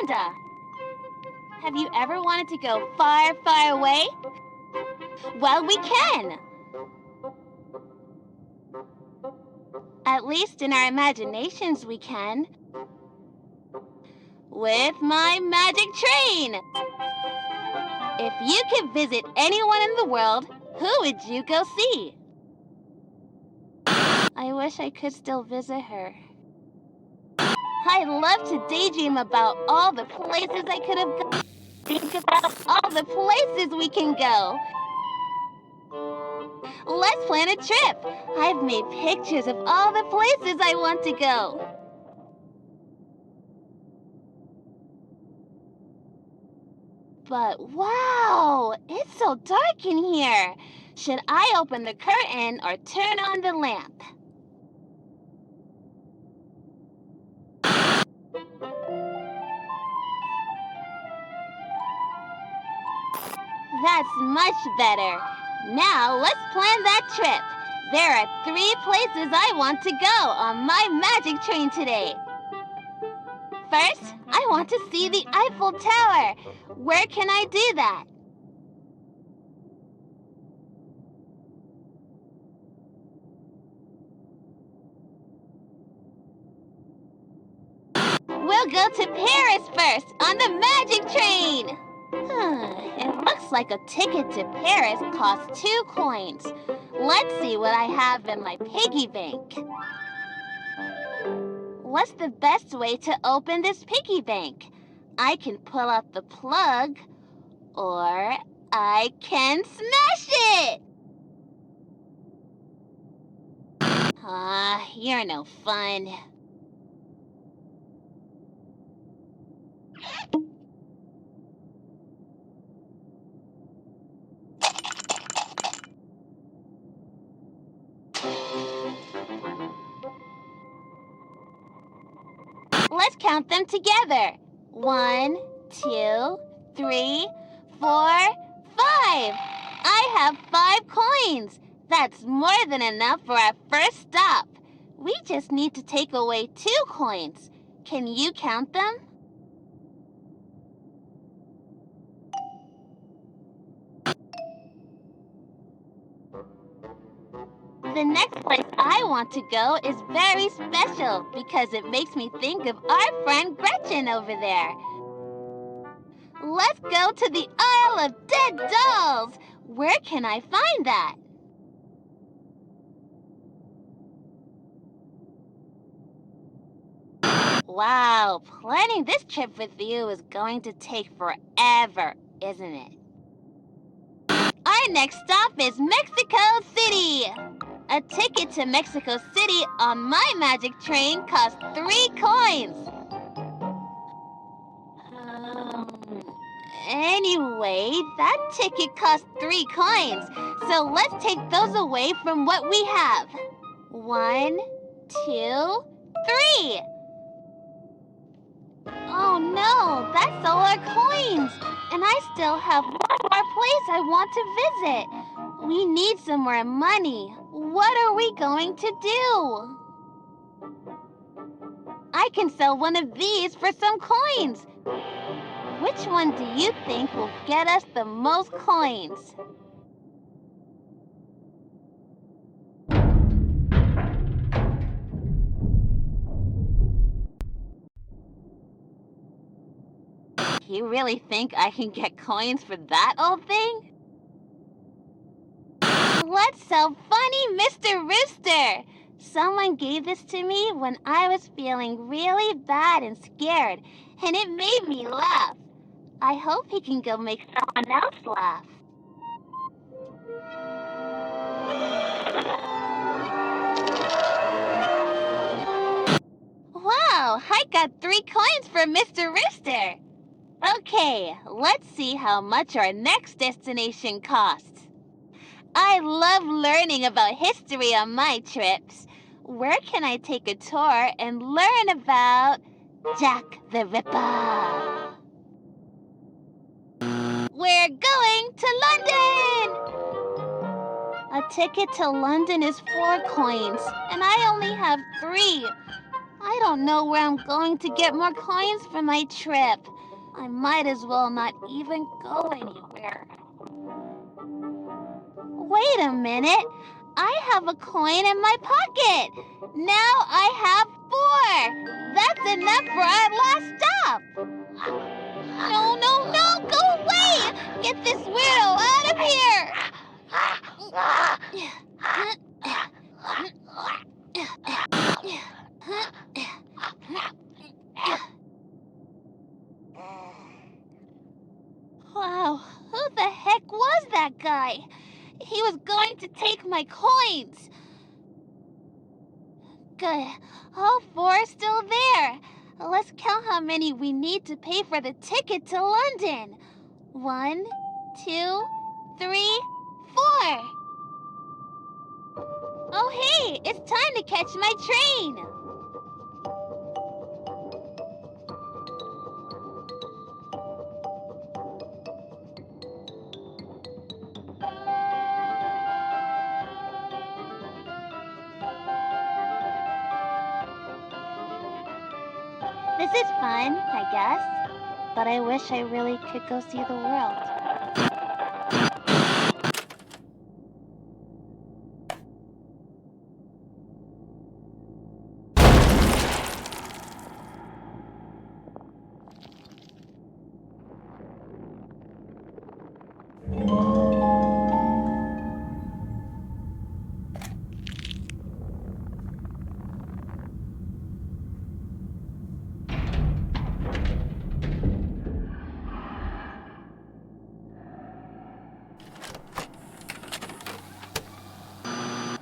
panda. Have you ever wanted to go far, far away? Well, we can. At least in our imaginations we can. With my magic train. If you could visit anyone in the world, who would you go see? I wish I could still visit her. I love to daydream about all the places I could have gone. Think about all the places we can go. Let's plan a trip. I've made pictures of all the places I want to go. But wow, it's so dark in here. Should I open the curtain or turn on the lamp? That's much better. Now let's plan that trip. There are 3 places I want to go on my magic train today. First, I want to see the Eiffel Tower. Where can I do that? We'll go to Paris first on the magic train. It looks like a ticket to Paris costs 2 coins. Let's see what I have in my piggy bank. What's the best way to open this piggy bank? I can pull out the plug, or I can smash it! You're no fun. Let's count them together. 1, 2, 3, 4, 5. I have 5 coins. That's more than enough for our first stop. We just need to take away 2 coins. Can you count them? The next place I want to go is very special because it makes me think of our friend Gretchen over there. Let's go to the Isle of Dead Dolls. Where can I find that? Wow, planning this trip with you is going to take forever, isn't it? Our next stop is Mexico City. A ticket to Mexico City on my magic train costs 3 coins. Anyway, that ticket costs 3 coins, so let's take those away from what we have. 1, 2, 3. Oh no, that's all our coins. And I still have one more place I want to visit. We need some more money. What are we going to do? I can sell one of these for some coins. Which one do you think will get us the most coins? You really think I can get coins for that old thing? Let's sell Funny Mr. Rooster! Someone gave this to me when I was feeling really bad and scared, and it made me laugh. I hope he can go make someone else laugh. Wow, I got 3 coins for Mr. Rooster. Okay, let's see how much our next destination costs. I love learning about history on my trips. Where can I take a tour and learn about Jack the Ripper? We're going to London! A ticket to London is 4 coins, and I only have 3. I don't know where I'm going to get more coins for my trip. I might as well not even go anywhere. Wait a minute. I have a coin in my pocket. Now I have 4. That's enough for our last stop. No, no, no! Go away! Get this weirdo out of here! Wow, who the heck was that guy? He was going to take my coins. Good. All 4 are still there. Let's count how many we need to pay for the ticket to London. 1, 2, 3, 4. Oh, hey, it's time to catch my train. This is fun, I guess. But I wish I really could go see the world.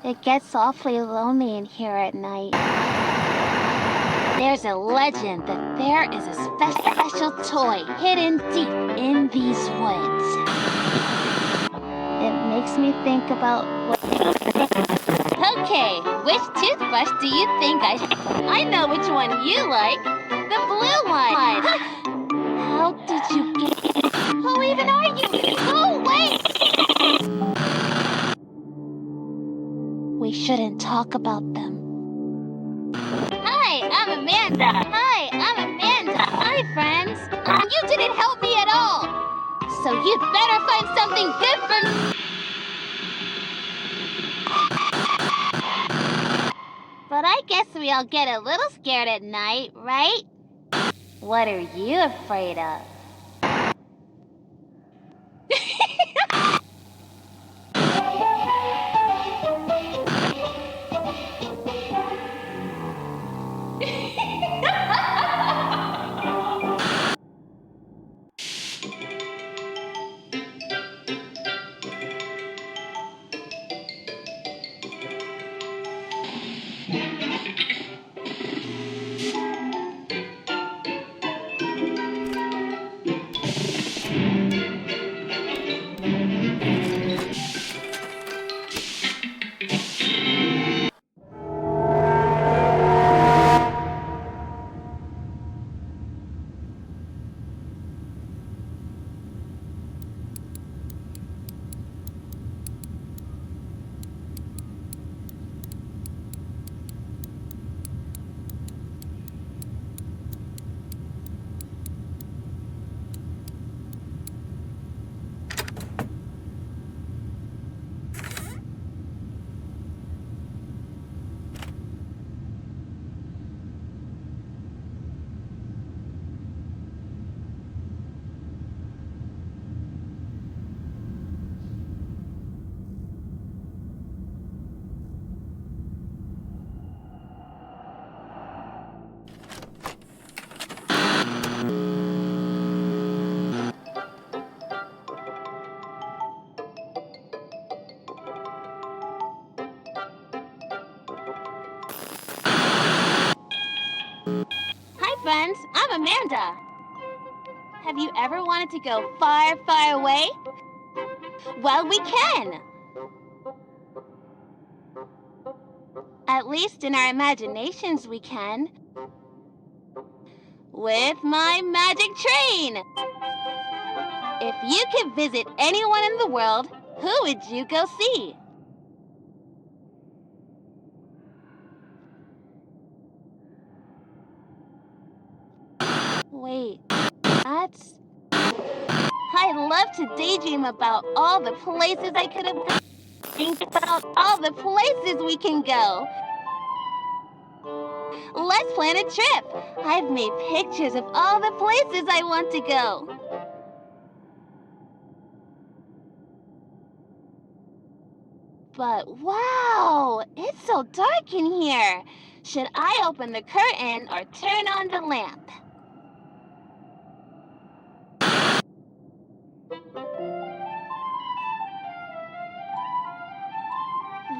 It gets awfully lonely in here at night. There's a legend that there is a special toy hidden deep in these woods. It makes me think about what... Okay, which toothbrush do you think I know which one you like. The blue one. How did you get... Who even are you? Go away! We shouldn't talk about them. Hi, I'm Amanda. Hi, I'm Amanda. Hi, friends. You didn't help me at all. So you'd better find something good for me. But I guess we all get a little scared at night, right? What are you afraid of? Hi, friends. I'm Amanda. Have you ever wanted to go far, far away? Well, we can. At least in our imaginations we can. With my magic train! If you could visit anyone in the world, who would you go see? Wait, nuts? I love to daydream about all the places I could have gone. Think about all the places we can go. Let's plan a trip. I've made pictures of all the places I want to go. But wow, it's so dark in here. Should I open the curtain or turn on the lamp?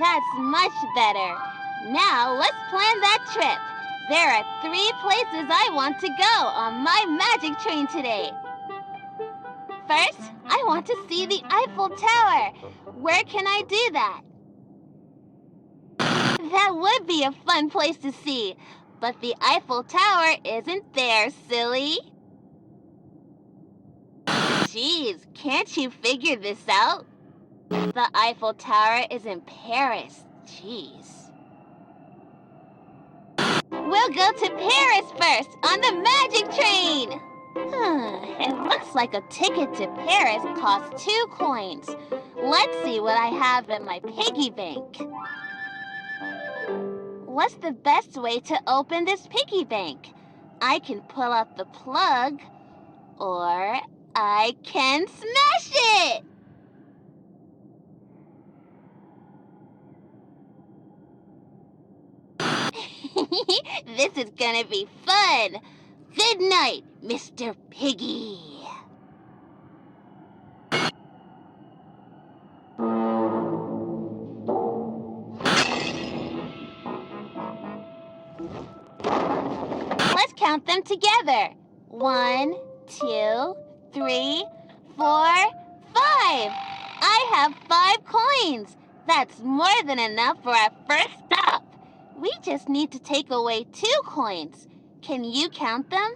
That's much better. Now let's plan that trip. There are 3 places I want to go on my magic train today. First, I want to see the Eiffel Tower. Where can I do that? That would be a fun place to see. But the Eiffel Tower isn't there, silly. Geez, can't you figure this out? The Eiffel Tower is in Paris. Jeez. We'll go to Paris first on the magic train. It looks like a ticket to Paris costs 2 coins. Let's see what I have in my piggy bank. What's the best way to open this piggy bank? I can pull out the plug, or I can smash it! This is gonna be fun! Good night, Mr. Piggy! Let's count them together. 1, 2, 3, 4, 5. I have 5 coins. That's more than enough for our first stop. We just need to take away 2 coins. Can you count them?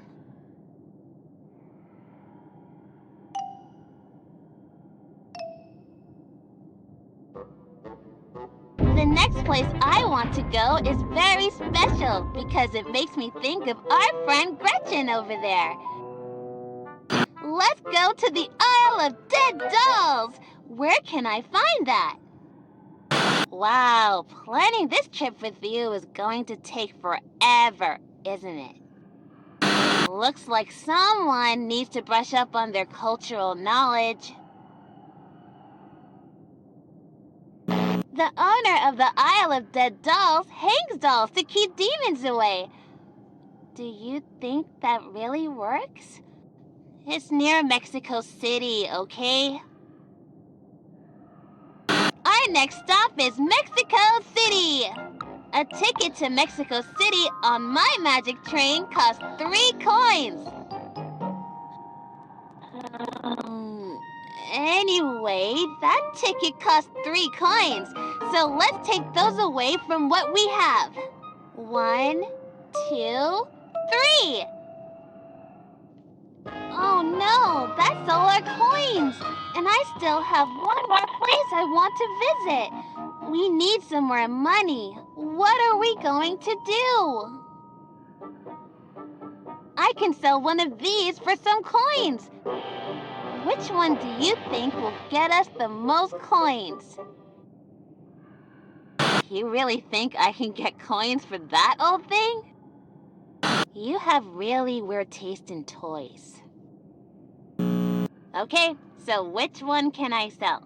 The next place I want to go is very special because it makes me think of our friend Gretchen over there. Let's go to the Isle of Dead Dolls. Where can I find that? Wow, planning this trip with you is going to take forever, isn't it? Looks like someone needs to brush up on their cultural knowledge. The owner of the Isle of Dead Dolls hangs dolls to keep demons away. Do you think that really works? It's near Mexico City, okay? Our next stop is Mexico City. A ticket to Mexico City on my magic train costs 3 coins. Anyway, that ticket costs 3 coins, so let's take those away from what we have. 1, 2, 3. Oh no, that's all our coins. And I still have one more place I want to visit. We need some more money. What are we going to do? I can sell one of these for some coins. Which one do you think will get us the most coins? You really think I can get coins for that old thing? You have really weird taste in toys. Okay, so which one can I sell?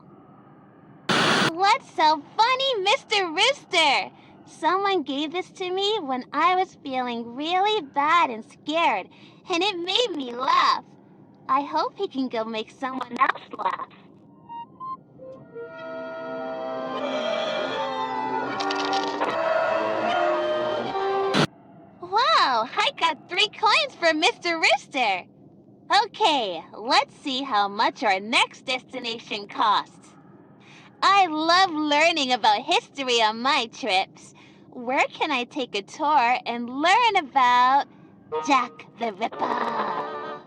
Let's sell Funny Mr. Rooster! Someone gave this to me when I was feeling really bad and scared, and it made me laugh. I hope he can go make someone else laugh. Wow, I got 3 coins for Mr. Rooster. Okay, let's see how much our next destination costs. I love learning about history on my trips. Where can I take a tour and learn about Jack the Ripper?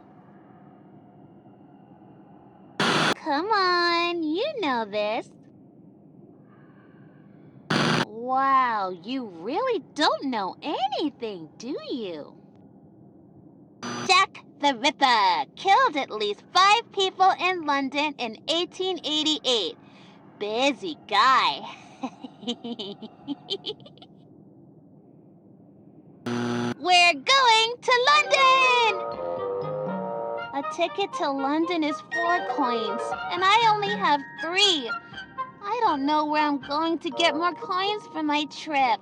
Come on, you know this. Wow, you really don't know anything, do you? Jack the Ripper killed at least 5 people in London in 1888. Busy guy. We're going to London! A ticket to London is 4 coins, and I only have 3. I don't know where I'm going to get more coins for my trip.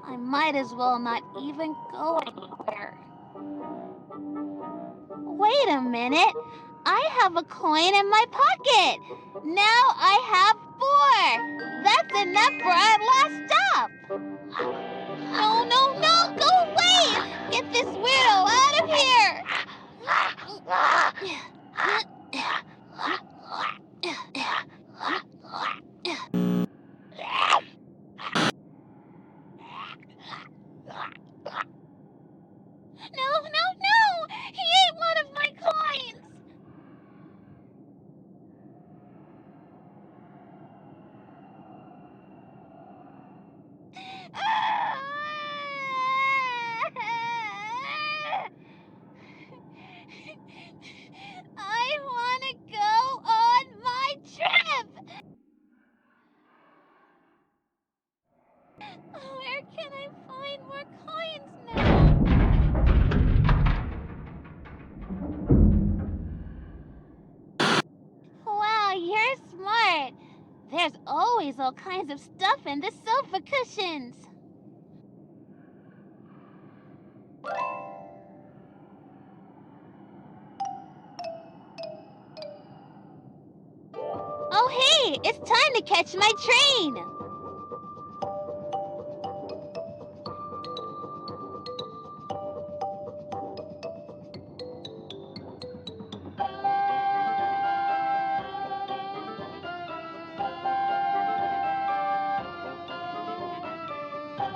I might as well not even go anywhere. Wait a minute. I have a coin in my pocket. Now I have 4. That's enough for our last stop. No, no, no! Go away! Get this weirdo out of here! No, no, no! He ate one of my coins! I want to go on my trip! Where can I find more coins now? Wow, you're smart. There's always all kinds of stuff in the sofa cushions. Oh, hey, it's time to catch my train.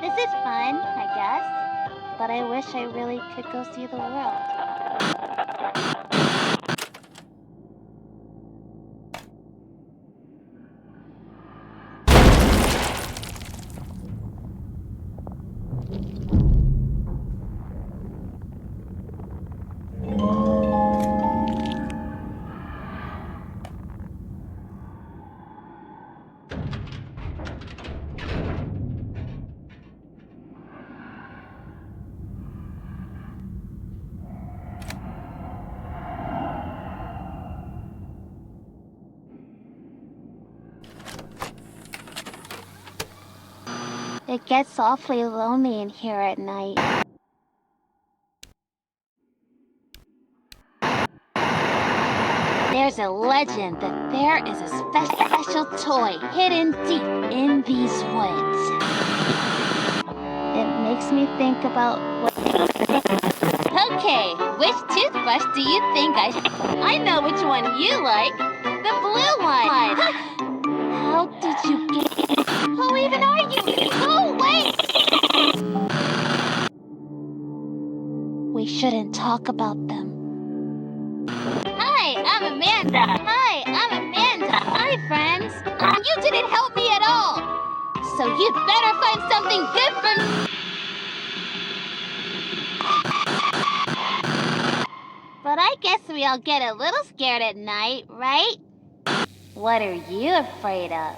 This is fun, I guess. But I wish I really could go see the world. It gets awfully lonely in here at night. There's a legend that there is a special toy hidden deep in these woods. It makes me think about what... Okay, which toothbrush do you think I know which one you like. The blue one. How did you get... Who even are you? Go away! We shouldn't talk about them. Hi, I'm Amanda. Hi, I'm Amanda. Hi, friends. You didn't help me at all. So you'd better find something good for me. But I guess we all get a little scared at night, right? What are you afraid of?